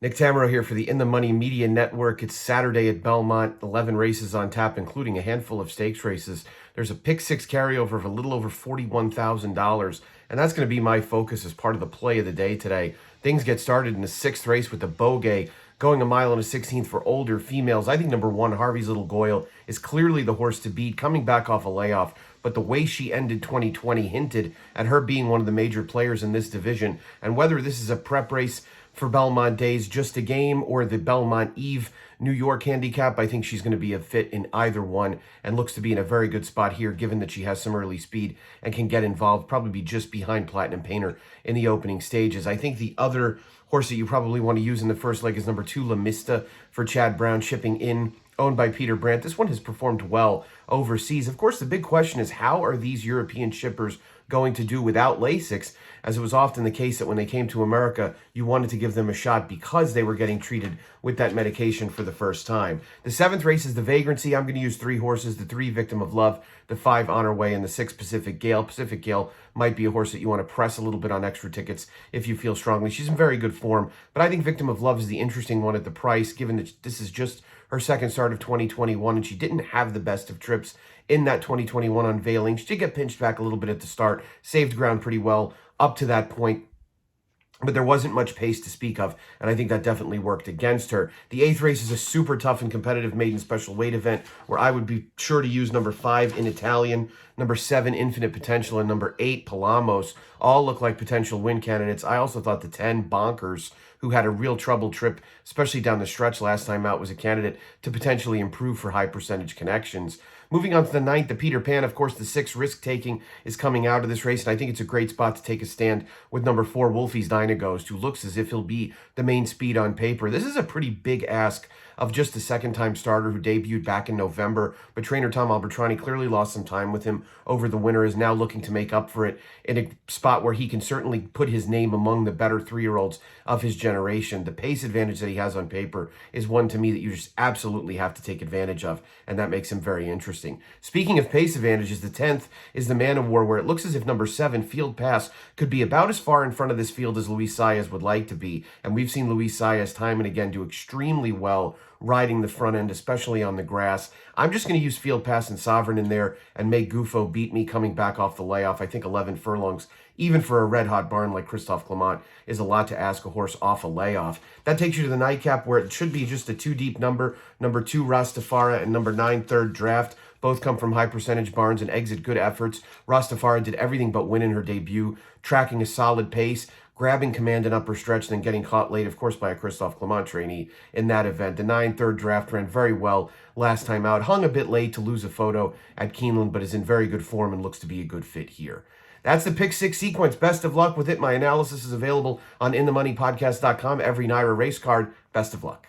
Nick Tammaro here for the In the Money Media Network. It's Saturday at Belmont, 11 races on tap, including a handful of stakes races. There's a pick six carryover of a little over $41,000, and that's going to be my focus as part of the play of the day today. Things get started in the sixth race with the Bogey going a mile and a 16th for older females. I think number one, Harvey's Little Goyle, is clearly the horse to beat, coming back off a layoff. But the way she ended 2020 hinted at her being one of the major players in this division. And whether this is a prep race for Belmont Days, just a game, or the Belmont Eve New York handicap, I think she's going to be a fit in either one and looks to be in a very good spot here, given that she has some early speed and can get involved, probably be just behind Platinum Painter in the opening stages. I think the other horse that you probably want to use in the first leg is number two, La Mista, for Chad Brown, shipping in, owned by Peter Brandt. This one has performed well overseas. Of course, the big question is, how are these European shippers going to do without Lasix? As it was often the case that when they came to America, you wanted to give them a shot because they were getting treated with that medication for the first time. The seventh race is the Vagrancy. I'm going to use three horses: the three, Victim of Love; the five, Honor Way; and the six, Pacific Gale. Pacific Gale might be a horse that you want to press a little bit on extra tickets if you feel strongly. She's in very good form, but I think Victim of Love is the interesting one at the price, given that this is just her second start of 2021, and she didn't have the best of trips in that 2021 unveiling. She did get pinched back a little bit at the start, saved ground pretty well up to that point, but there wasn't much pace to speak of, and I think that definitely worked against her. The eighth race is a super tough and competitive maiden special weight event where I would be sure to use number five, In Italian, number seven, Infinite Potential, and number eight, Palamos. All look like potential win candidates. I also thought the 10, Bonkers, who had a real trouble trip, especially down the stretch last time out, was a candidate to potentially improve for high percentage connections. Moving on to the ninth, the Peter Pan. Of course, the six, Risk Taking, is coming out of this race, and I think it's a great spot to take a stand with number four, Wolfie's Dynaghost, who looks as if he'll be the main speed on paper. This is a pretty big ask of just a second-time starter who debuted back in November, but trainer Tom Albertrani clearly lost some time with him over the winter, is now looking to make up for it in a spot where he can certainly put his name among the better three-year-olds of his generation. The pace advantage that he has on paper is one to me that you just absolutely have to take advantage of, and that makes him very interesting. Speaking of pace advantages, the 10th is the Man of War, where it looks as if number seven, Field Pass, could be about as far in front of this field as Luis Saez would like to be, and we've seen Luis Saez time and again do extremely well riding the front end, especially on the grass. I'm just going to use Field Pass and Sovereign in there and make Gufo beat me coming back off the layoff. I think 11 furlongs, even for a red-hot barn like Christophe Clement, is a lot to ask a horse off a layoff. That takes you to the nightcap, where it should be just a two-deep number. Number two, Rastafara, and number nine, Third Draft. Both come from high-percentage barns and exit good efforts. Rastafara did everything but win in her debut, tracking a solid pace, grabbing command and upper stretch, then getting caught late, of course, by a Christophe Clement trainee in that event. The 9, Third Draft ran very well last time out. Hung a bit late to lose a photo at Keeneland, but is in very good form and looks to be a good fit here. That's the Pick Six sequence. Best of luck with it. My analysis is available on InTheMoneyPodcast.com. Every Naira race card. Best of luck.